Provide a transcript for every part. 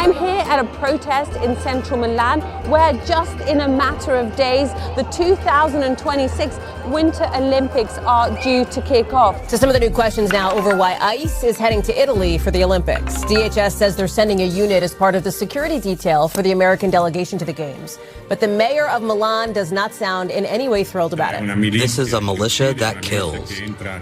I'm here at a protest in central Milan where just in a matter of days, the 2026 Winter Olympics are due to kick off. So some of the new questions now over why ICE is heading to Italy for the Olympics. DHS says they're sending a unit as part of the security detail for the American delegation to the Games. But the mayor of Milan does not sound in any way thrilled about it. This is a militia that kills.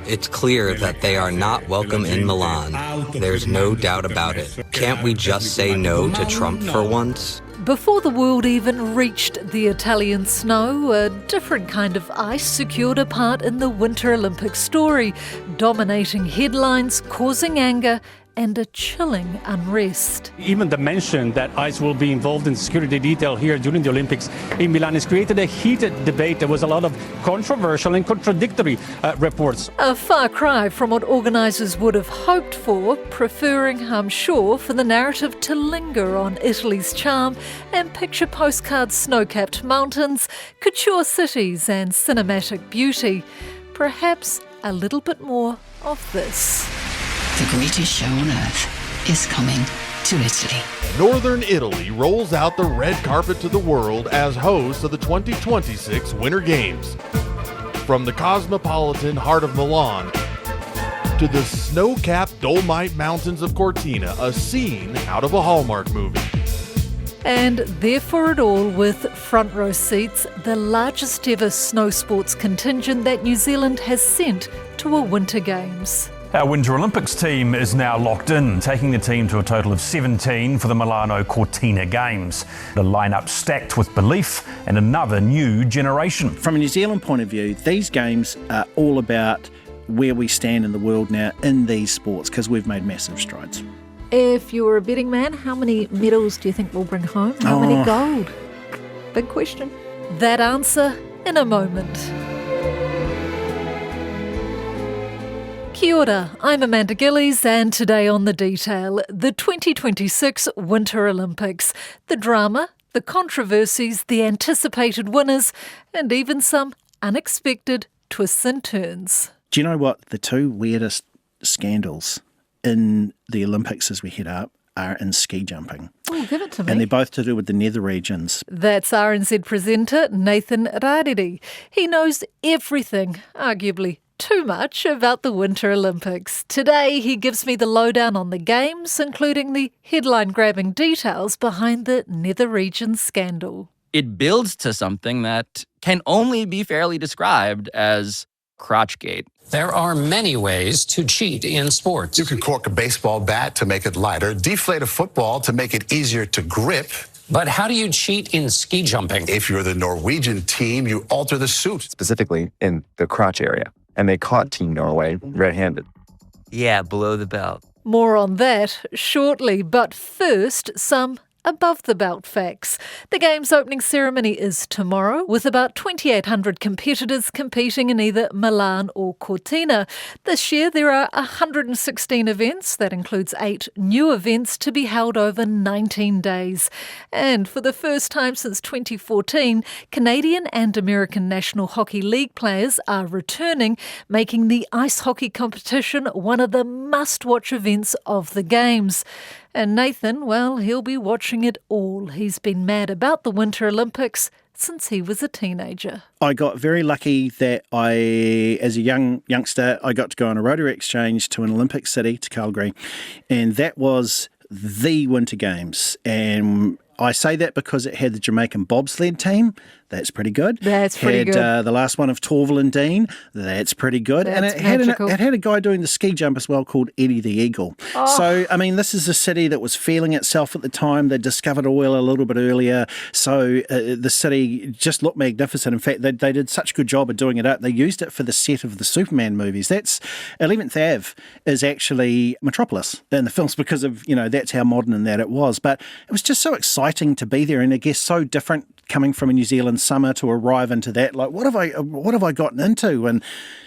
It's clear that they are not welcome in Milan. There's no doubt about it. Can't we just say no to Trump for once? Before the world even reached the Italian snow, a different kind of ice secured a part in the Winter Olympics story, dominating headlines, causing anger and a chilling unrest. Even the mention that ICE will be involved in security detail here during the Olympics in Milan has created a heated debate. There was a lot of controversial and contradictory reports. A far cry from what organisers would have hoped for, preferring, I'm sure, for the narrative to linger on Italy's charm and picture postcard snow-capped mountains, couture cities and cinematic beauty. Perhaps a little bit more of this. The greatest show on earth is coming to Italy. Northern Italy rolls out the red carpet to the world as host of the 2026 Winter Games. From the cosmopolitan heart of Milan to the snow-capped Dolomite Mountains of Cortina, a scene out of a Hallmark movie. And there for it all, with front row seats, the largest ever snow sports contingent that New Zealand has sent to a Winter Games. Our Winter Olympics team is now locked in, taking the team to a total of 17 for the Milano Cortina Games. The lineup stacked with belief and another new generation. From a New Zealand point of view, these games are all about where we stand in the world now in these sports, because we've made massive strides. If you were a betting man, how many medals do you think we'll bring home? How many gold? Big question. That answer in a moment. Kia ora, I'm Amanda Gillies, and today on The Detail, the 2026 Winter Olympics. The drama, the controversies, the anticipated winners, and even some unexpected twists and turns. Do you know what the two weirdest scandals in the Olympics as we head up are in ski jumping? Oh, give it to me. And they're both to do with the nether regions. That's RNZ presenter Nathan Rariri. He knows everything, arguably too much, about the Winter Olympics. Today he gives me the lowdown on the Games, including the headline-grabbing details behind the nether region scandal. It builds to something that can only be fairly described as crotchgate. There are many ways to cheat in sports. You can cork a baseball bat to make it lighter, deflate a football to make it easier to grip. But how do you cheat in ski jumping? If you're the Norwegian team, you alter the suit. Specifically in the crotch area. And they caught Team Norway red-handed. Yeah, below the belt. More on that shortly, but first, some above-the-belt facts. The Games opening ceremony is tomorrow, with about 2,800 competitors competing in either Milan or Cortina. This year there are 116 events. That includes 8 new events to be held over 19 days. And for the first time since 2014, Canadian and American National Hockey League players are returning, making the ice hockey competition one of the must-watch events of the Games. And Nathan, well, he'll be watching it all. He's been mad about the Winter Olympics since he was a teenager. I got very lucky that as a youngster, I got to go on a Rotary exchange to an Olympic city, to Calgary, and that was the Winter Games. And I say that because it had the Jamaican bobsled team. That's pretty good. That's pretty good. The last one of Torval and Dean. That's pretty good. That's and magical. it had a guy doing the ski jump as well called Eddie the Eagle. Oh. So, I mean, this is a city that was feeling itself at the time. They discovered oil a little bit earlier. So the city just looked magnificent. In fact, they did such a good job of doing it up. They used it for the set of the Superman movies. That's 11th Ave is actually Metropolis in the films because of, that's how modern and that it was. But it was just so exciting to be there, and I guess so different coming from a New Zealand summer to arrive into that. Like, what have I gotten into? And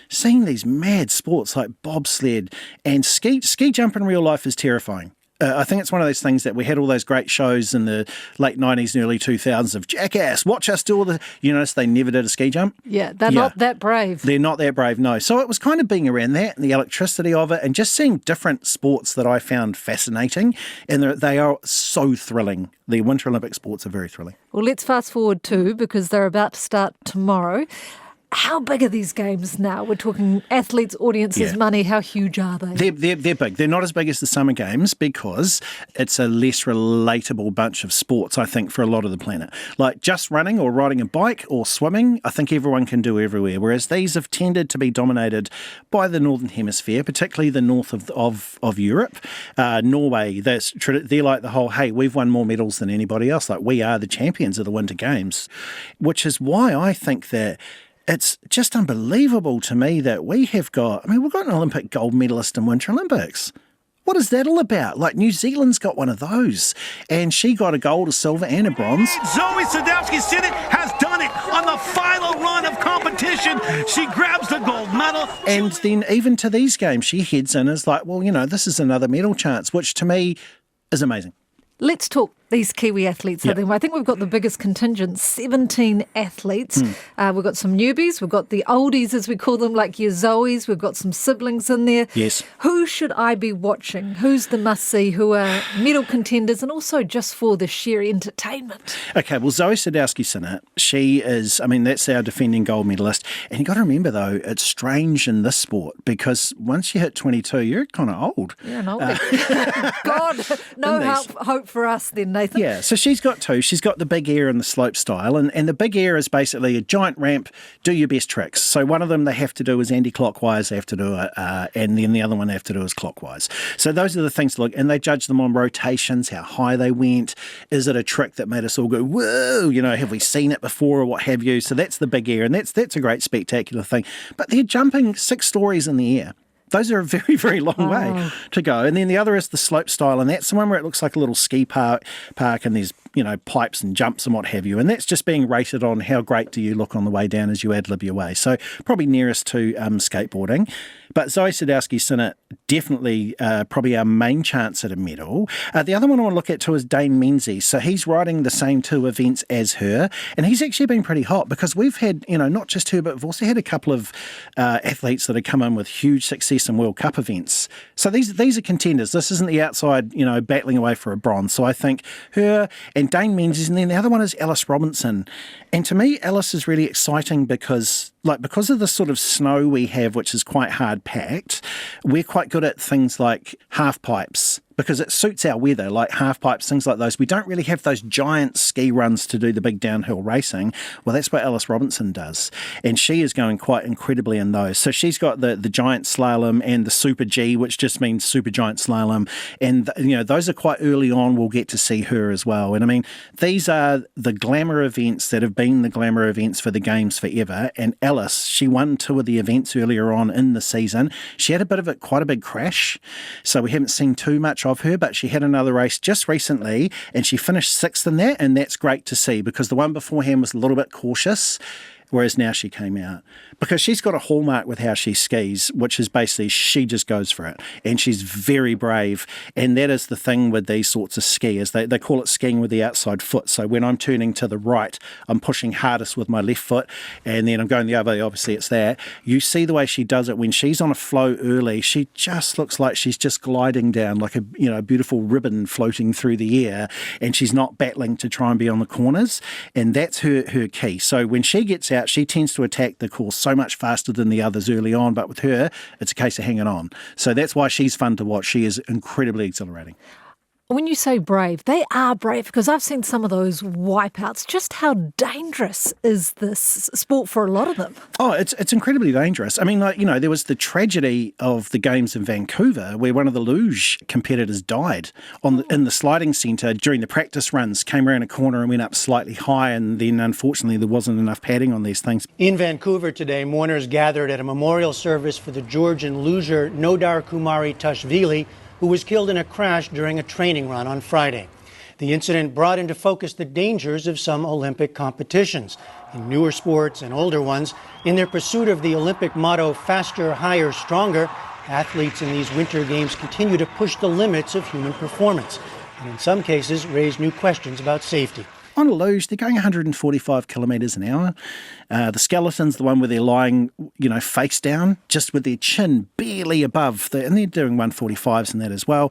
seeing these mad sports like bobsled and ski jump in real life is terrifying. I think it's one of those things that we had all those great shows in the late 90s and early 2000s of Jackass, watch us do all the... You notice they never did a ski jump? Yeah, they're not that brave. They're not that brave, no. So it was kind of being around that and the electricity of it and just seeing different sports that I found fascinating. And they are so thrilling. The Winter Olympic sports are very thrilling. Well, let's fast forward too, because they're about to start tomorrow. How big are these games now? We're talking athletes, audiences, money. How huge are they? They're big. They're not as big as the Summer Games because it's a less relatable bunch of sports, I think, for a lot of the planet. Like just running or riding a bike or swimming, I think everyone can do everywhere, whereas these have tended to be dominated by the Northern Hemisphere, particularly the north of Europe. Norway, they're like the whole, hey, we've won more medals than anybody else. Like we are the champions of the Winter Games, which is why I think that it's just unbelievable to me that we've got an Olympic gold medalist in Winter Olympics. What is that all about? Like New Zealand's got one of those, and she got a gold, a silver, and a bronze. Zoe Sadowski-Synnott has done it on the final run of competition. She grabs the gold medal. And then even to these games, she heads in as like, well, this is another medal chance, which to me is amazing. Let's talk these Kiwi athletes. I think we've got the biggest contingent, 17 athletes. We've got some newbies, we've got the oldies, as we call them, like your Zoes. We've got some siblings in there. Yes. Who should I be watching? Who's the must-see? Who are medal contenders? And also just for the sheer entertainment. Okay, well, Zoe Sadowski-Synnott, she is, that's our defending gold medalist. And you got to remember, though, it's strange in this sport because once you hit 22, you're kind of old. You're an oldie. God, no hope for us then, Nathan. Yeah, so she's got two. She's got the big air and the slope style. And the big air is basically a giant ramp, do your best tricks. So one of them they have to do is anti-clockwise, they have to do it, and then the other one they have to do is clockwise. So those are the things to look, and they judge them on rotations, how high they went. Is it a trick that made us all go, whoa, have we seen it before or what have you? So that's the big air, and that's a great spectacular thing. But they're jumping 6 stories in the air. Those are a very, very long way to go. And then the other is the slope style, and that's the one where it looks like a little ski park and there's, pipes and jumps and what have you. And that's just being rated on how great do you look on the way down as you ad-lib your way. So probably nearest to skateboarding. But Zoe Sadowski-Synnott, definitely probably our main chance at a medal. The other one I want to look at too is Dane Menzies. So he's riding the same 2 events as her, and he's actually been pretty hot because we've had, not just her, but we've also had a couple of athletes that have come in with huge success in World Cup events. So these are contenders. This isn't the outside, battling away for a bronze. So I think her and Dane Menzies, and then the other one is Alice Robinson. And to me, Alice is really exciting because of the sort of snow we have, which is quite hard packed, we're quite good at things like half pipes because it suits our weather, like half pipes, things like those. We don't really have those giant ski runs to do the big downhill racing. Well, that's what Alice Robinson does. And she is going quite incredibly in those. So she's got the giant slalom and the super G, which just means super giant slalom. And, those are quite early on. We'll get to see her as well. And these are the glamour events that have been the glamour events for the Games forever. And Alice, she won 2 of the events earlier on in the season. She had quite a big crash. So we haven't seen too much of her, but she had another race just recently and she finished 6th in that, and that's great to see because the one beforehand was a little bit cautious, whereas now she came out. Because she's got a hallmark with how she skis, which is basically she just goes for it. And she's very brave. And that is the thing with these sorts of skiers. They call it skiing with the outside foot. So when I'm turning to the right, I'm pushing hardest with my left foot. And then I'm going the other way, obviously it's there. You see the way she does it. When she's on a flow early, she just looks like she's just gliding down like a beautiful ribbon floating through the air. And she's not battling to try and be on the corners. And that's her key. So when she gets out, she tends to attack the course so much faster than the others early on, but with her, it's a case of hanging on. So that's why she's fun to watch. She is incredibly exhilarating. When you say brave, they are brave because I've seen some of those wipeouts. Just how dangerous is this sport for a lot of them? Oh, it's incredibly dangerous. There was the tragedy of the Games in Vancouver where one of the luge competitors died in the sliding centre during the practice runs, came around a corner and went up slightly high, and then unfortunately there wasn't enough padding on these things. In Vancouver today, mourners gathered at a memorial service for the Georgian luger Nodar Kumari Tashvili, who was killed in a crash during a training run on Friday. The incident brought into focus the dangers of some Olympic competitions. In newer sports and older ones, in their pursuit of the Olympic motto, faster, higher, stronger, Athletes in these winter games continue to push the limits of human performance, and in some cases raise new questions about safety. On a luge, they're going 145 kilometres an hour. The skeleton's the one where they're lying, face down, just with their chin barely above. And they're doing 145s in that as well.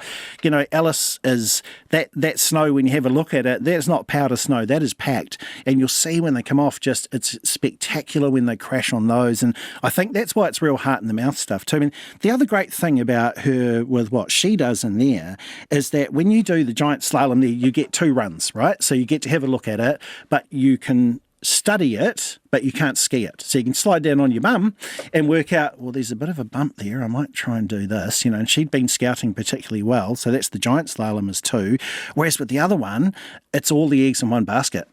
Alice is that snow, when you have a look at it, that's not powder snow, that is packed. And you'll see when they come off, it's spectacular when they crash on those. And I think that's why it's real heart in the mouth stuff too. I mean, the other great thing about her with what she does in there is that when you do the giant slalom there, you get 2 runs, right? So you get to have a look at it, but you can study it, but you can't ski it. So you can slide down on your bum and work out, well, there's a bit of a bump there, I might try and do this, and she'd been scouting particularly well, so that's the giant slalom is 2. Whereas with the other one, it's all the eggs in one basket.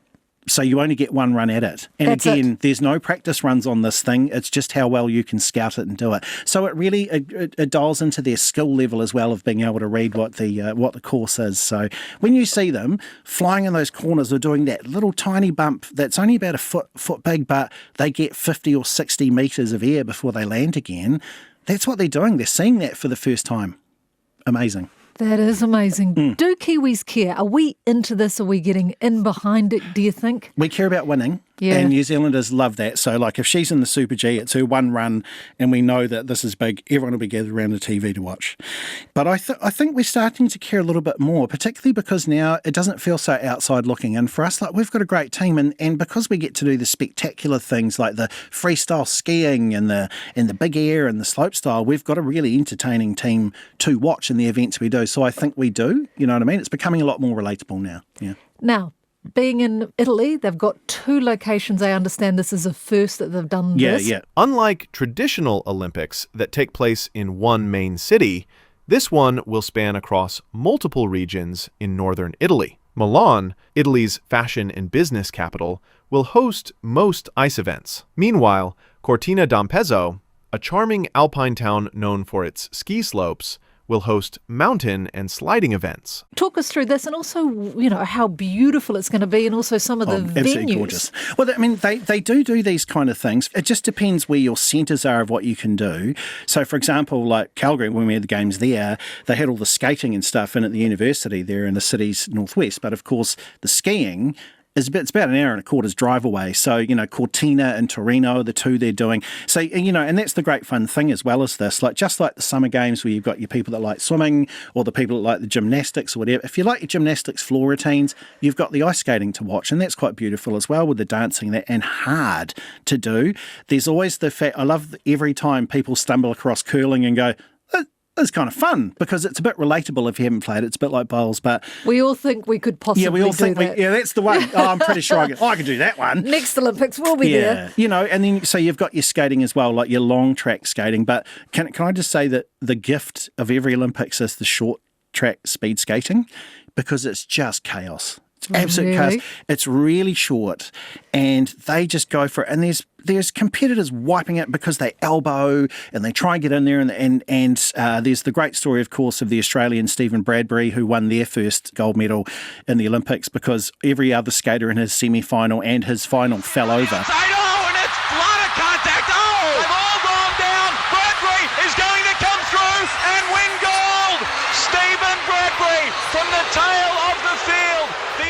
So you only get 1 run at it. And again, there's no practice runs on this thing. It's just how well you can scout it and do it. So it really it dials into their skill level as well of being able to read what the course is. So when you see them flying in those corners or doing that little tiny bump that's only about a foot big, but they get 50 or 60 metres of air before they land again, that's what they're doing. They're seeing that for the first time. Amazing. That is amazing. Do Kiwis care? Are we into this? Are we getting in behind it, do you think? We care about winning. Yeah. And New Zealanders love that. So, like, if she's in the Super G, it's her 1 run, and we know that this is big, everyone will be gathered around the TV to watch. But I think we're starting to care a little bit more, particularly because now it doesn't feel so outside looking in for us. Like, we've got a great team, and because we get to do the spectacular things like the freestyle skiing and the big air and the slopestyle, we've got a really entertaining team to watch in the events we do. So I think we do, you know what I mean? It's becoming a lot more relatable now. Yeah. Now, being in Italy, they've got 2 locations. I understand this is a first that they've done this. Yeah. Unlike traditional Olympics that take place in one main city, this one will span across multiple regions in northern Italy. Milan, Italy's fashion and business capital, will host most ice events. Meanwhile, Cortina d'Ampezzo, a charming alpine town known for its ski slopes, will host mountain and sliding events. Talk us through this and also, how beautiful it's going to be and also some of the venues. Absolutely gorgeous. Well, I mean, they do these kind of things. It just depends where your centres are of what you can do. So, for example, like Calgary, when we had the games there, they had all the skating and stuff in at the university there in the city's northwest. But, of course, the skiing it's about an hour and a quarter's drive away. So, Cortina and Torino are the 2 they're doing. So, and that's the great fun thing as well as this. Just like the summer games where you've got your people that like swimming or the people that like the gymnastics or whatever. If you like your gymnastics floor routines, you've got the ice skating to watch. And that's quite beautiful as well with the dancing and hard to do. There's always the fact, I love every time people stumble across curling and go, it's kind of fun because it's a bit relatable if you haven't played it. It's a bit like bowls, but we all think we could possibly do that. That's the one. Oh, I'm pretty sure I could do that one. Next Olympics, we'll be there. And then so you've got your skating as well, like your long track skating. But can I just say that the gift of every Olympics is the short track speed skating because it's just chaos. It's absolute chaos. It's really short, and they just go for it. And there's competitors wiping it because they elbow and they try and get in there. And there's the great story, of course, of the Australian Stephen Bradbury, who won their first gold medal in the Olympics because every other skater in his semi-final and his final fell over.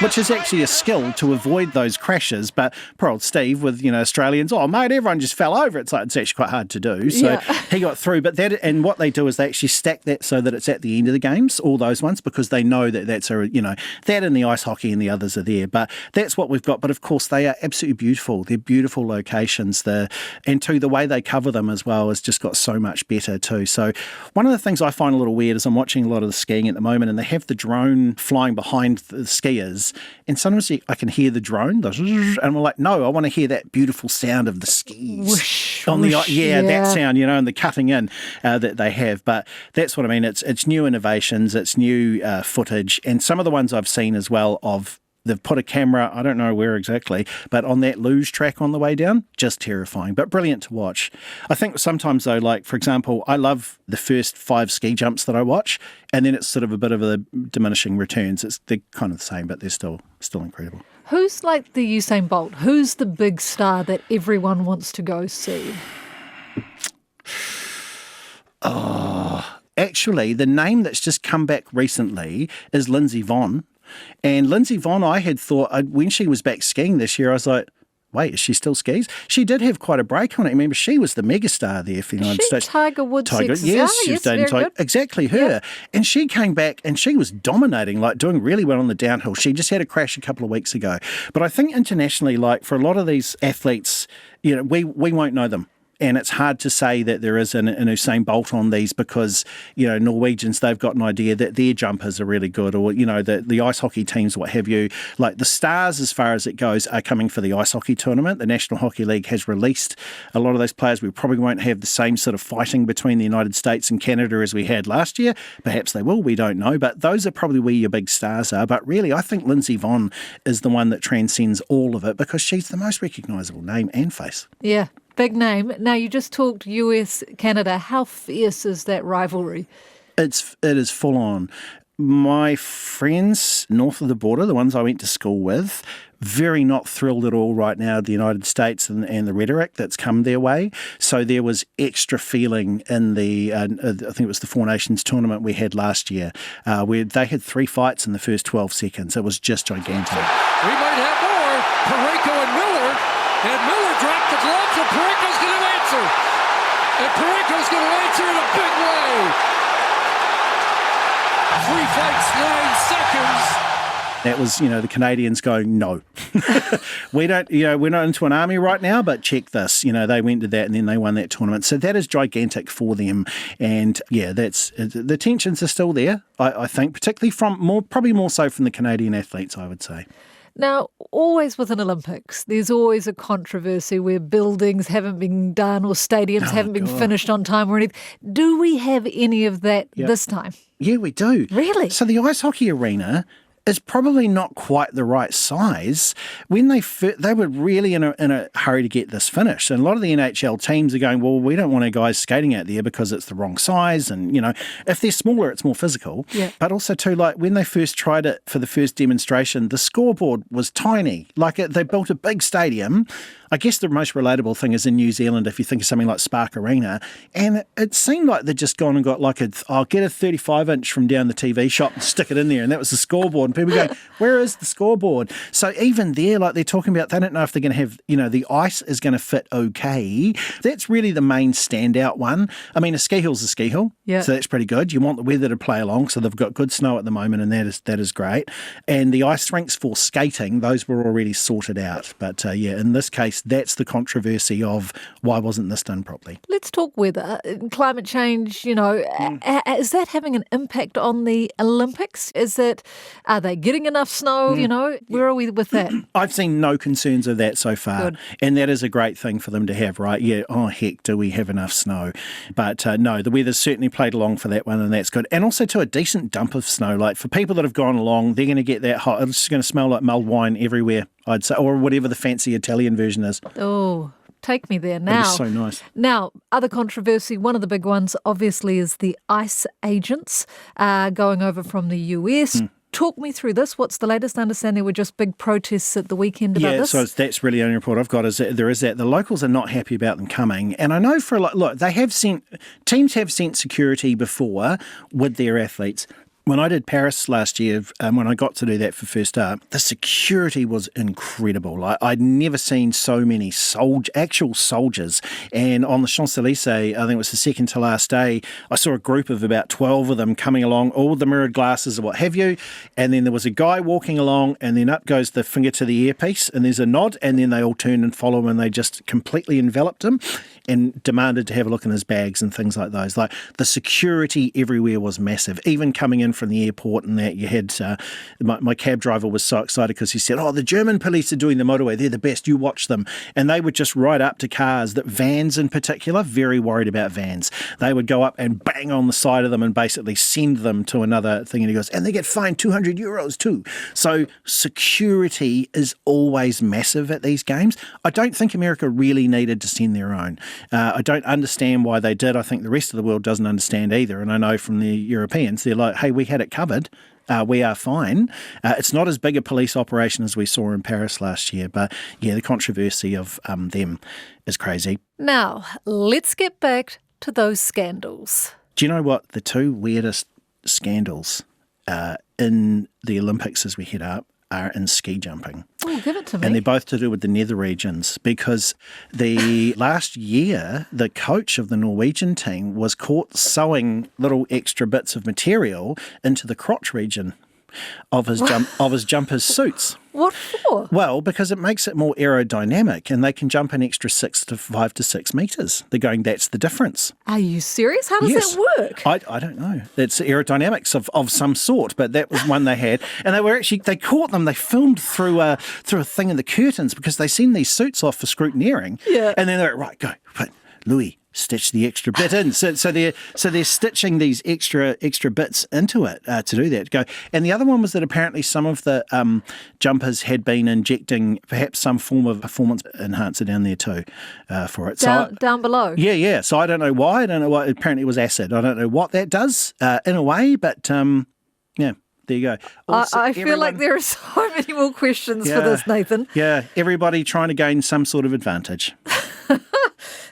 Which is actually a skill to avoid those crashes. But poor old Steve with, Australians, oh, mate, everyone just fell over. It's actually quite hard to do. So he got through. But and what they do is they actually stack that so that it's at the end of the games, all those ones, because they know that that's that and the ice hockey and the others are there. But that's what we've got. But of course, they are absolutely beautiful. They're beautiful locations. And too, the way they cover them as well has just got so much better too. So one of the things I find a little weird is I'm watching a lot of the skiing at the moment and they have the drone flying behind the skiers. And sometimes I can hear the drone, and I'm like, no, I want to hear that beautiful sound of the skis whoosh, on the that sound, and the cutting in that they have. But that's what I mean. It's new innovations, it's new footage, and some of the ones I've seen as well of. They've put a camera, I don't know where exactly, but on that luge track on the way down, just terrifying, but brilliant to watch. I think sometimes though, like for example, I love the first 5 ski jumps that I watch, and then it's sort of a bit of a diminishing returns. They're kind of the same, but they're still incredible. Who's like the Usain Bolt? Who's the big star that everyone wants to go see? Oh. actually, the name that's just come back recently is Lindsay Vonn. And Lindsay Vonn, I had thought, when she was back skiing this year, I was like, wait, is she still skis? She did have quite a break on it. Remember, she was the megastar there for the United States. Tiger Woods' Yes, she was dating Tiger. Exactly her. Yep. And she came back and she was dominating, like doing really well on the downhill. She just had a crash a couple of weeks ago. But I think internationally, like for a lot of these athletes, you know, we won't know them. And it's hard to say that there is an Usain Bolt on these because, you know, Norwegians, they've got an idea that their jumpers are really good, or, you know, the ice hockey teams, what have you. Like the stars, as far as it goes, are coming for the ice hockey tournament. The National Hockey League has released a lot of those players. We probably won't have the same sort of fighting between the United States and Canada as we had last year. Perhaps they will, we don't know. But those are probably where your big stars are. But really, I think Lindsay Vonn is the one that transcends all of it because she's the most recognisable name and face. Yeah. Big name. Now, you just talked US, Canada. How fierce is that rivalry? It is full on. My friends north of the border, the ones I went to school with, very not thrilled at all right now, the United States and the rhetoric that's come their way. So there was extra feeling in the, I think it was the Four Nations tournament we had last year, where they had 3 fights in the first 12 seconds. It was just gigantic. We might have more. Parayko and Miller. And Miller dropped the gloves, and Parayko's going to answer. And Parayko's going to answer in a big way. 3 fights, 9 seconds. That was, you know, the Canadians going, no. We don't, you know, we're not into an army right now, but check this. You know, they went to that and then they won that tournament. So that is gigantic for them. And yeah, that's, the tensions are still there, I think, particularly probably more so from the Canadian athletes, I would say. Now, always with an Olympics, there's always a controversy where buildings haven't been done or stadiums haven't been finished on time or anything. Do we have any of that this time? Yeah, we do. Really? So the ice hockey arena is probably not quite the right size. When they were really in a hurry to get this finished, and a lot of the NHL teams are going, well, we don't want our guys skating out there because it's the wrong size, and, you know, if they're smaller, it's more physical. Yeah. But also too, like when they first tried it for the first demonstration, the scoreboard was tiny. Like they built a big stadium. I guess the most relatable thing is in New Zealand, if you think of something like Spark Arena, and it seemed like they'd just gone and got like I'll get a 35-inch from down the TV shop and stick it in there, and that was the scoreboard. And people go, where is the scoreboard? So even there, like they're talking about, they don't know if they're going to have, you know, the ice is going to fit okay. That's really the main standout one. I mean, a ski hill's a ski hill, so that's pretty good. You want the weather to play along, so they've got good snow at the moment, and that is great. And the ice rinks for skating, those were already sorted out. But yeah, in this case, that's the controversy of why wasn't this done properly. Let's talk weather. Climate change, you know, is that having an impact on the Olympics? Are they getting enough snow? You know, where are we with that? I've seen no concerns of that so far. Good. And that is a great thing for them to have, right? Yeah, oh heck, do we have enough snow? But no, the weather's certainly played along for that one, and that's good. And also to a decent dump of snow. Like for people that have gone along, they're going to get that hot. It's just going to smell like mulled wine everywhere, I'd say, or whatever the fancy Italian version is. Oh, take me there now. That is so nice. Now, other controversy, one of the big ones obviously is the ICE agents going over from the US. Talk me through this. What's the latest? I understand there were just big protests at the weekend about this. Yeah, so that's really the only report I've got is that there is that. The locals are not happy about them coming. And I know for a lot, look, teams have sent security before with their athletes. When I did Paris last year, when I got to do that for first up, the security was incredible. I'd never seen so many actual soldiers. And on the Champs-Élysées, I think it was the second to last day, I saw a group of about 12 of them coming along, all with the mirrored glasses or what have you. And then there was a guy walking along, and then up goes the finger to the earpiece, and there's a nod, and then they all turned and followed him, and they just completely enveloped him and demanded to have a look in his bags and things like those. Like the security everywhere was massive. Even coming in from the airport and that, you had my cab driver was so excited because he said, oh, the German police are doing the motorway, they're the best, you watch them. And they would just ride up to cars, that vans in particular, very worried about vans. They would go up and bang on the side of them and basically send them to another thing. And he goes, and they get fined €200 too. So security is always massive at these games. I don't think America really needed to send their own. I don't understand why they did. I think the rest of the world doesn't understand either. And I know from the Europeans, they're like, hey, we had it covered. We are fine. It's not as big a police operation as we saw in Paris last year. But yeah, the controversy of them is crazy. Now, let's get back to those scandals. Do you know what the two weirdest scandals in the Olympics as we head up are in ski jumping? Oh, give it to me. And they're both to do with the nether regions, because the last year, the coach of the Norwegian team was caught sewing little extra bits of material into the crotch region of his jumpers' suits. What for? Well, because it makes it more aerodynamic, and they can jump an extra 5 to 6 metres. They're going, that's the difference. Are you serious? How does that work? I don't know. It's aerodynamics of some sort, but that was one they had. And they caught them, they filmed through a thing in the curtains, because they send these suits off for scrutineering. Yeah. And then they're like, right, go, but Louis, stitch the extra bit in. So they're stitching these extra bits into it to do that. Go. And the other one was that apparently some of the jumpers had been injecting perhaps some form of performance enhancer down there too for it. Down below? Yeah. So I don't know why. I don't know why. Apparently it was acid. I don't know what that does in a way, but yeah. There you go. Also, I feel like there are so many more questions for this, Nathan. Yeah, everybody trying to gain some sort of advantage.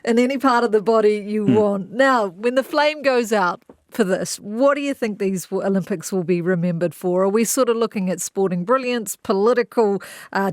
In any part of the body you want. Now, when the flame goes out for this, what do you think these Olympics will be remembered for? Are we sort of looking at sporting brilliance, political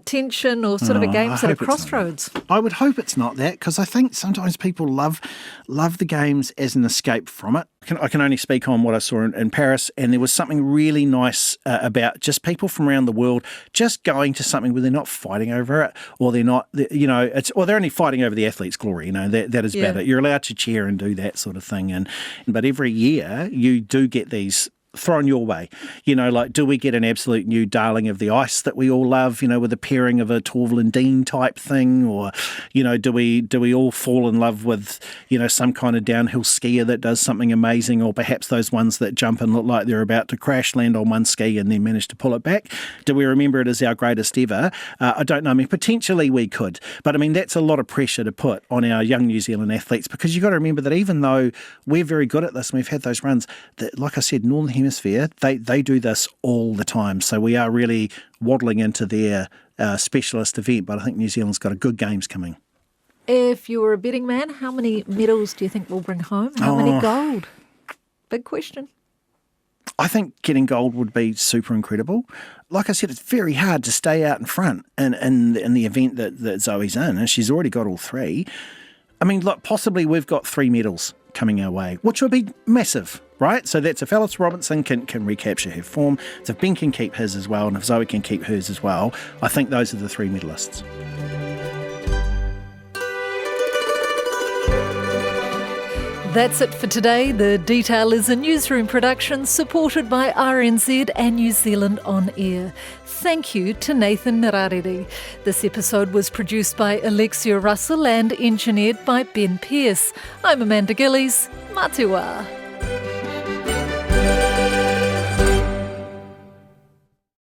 tension, or sort of a games at a crossroads? I would hope it's not that, because I think sometimes people love the games as an escape from it. I can only speak on what I saw in Paris, and there was something really nice about just people from around the world just going to something where they're not fighting over it, or they're not, they're only fighting over the athlete's glory. That is about it. You're allowed to cheer and do that sort of thing, but every year you do get these thrown your way. Like, do we get an absolute new darling of the ice that we all love, with a pairing of a Torvill and Dean type thing? Or, do we all fall in love with, some kind of downhill skier that does something amazing, or perhaps those ones that jump and look like they're about to crash land on one ski and then manage to pull it back? Do we remember it as our greatest ever? I don't know. Potentially we could. But, that's a lot of pressure to put on our young New Zealand athletes, because you've got to remember that even though we're very good at this and we've had those runs, that, like I said, Northern Hemisphere, they do this all the time. So we are really waddling into their specialist event, but I think New Zealand's got a good games coming. If you were a betting man, how many medals do you think we'll bring home? How many gold? Big question. I think getting gold would be super incredible. Like I said, it's very hard to stay out in front in the event that Zoe's in, and she's already got all three. Look, possibly we've got 3 medals coming our way, which would be massive, right? So that's if Alice Robinson can recapture her form, if Ben can keep his as well, and if Zoe can keep hers as well. I think those are the 3 medalists. That's it for today. The Detail is a newsroom production supported by RNZ and New Zealand On Air. Thank you to Nathan Narariri. This episode was produced by Alexia Russell and engineered by Ben Pearce. I'm Amanda Gillies. Matua.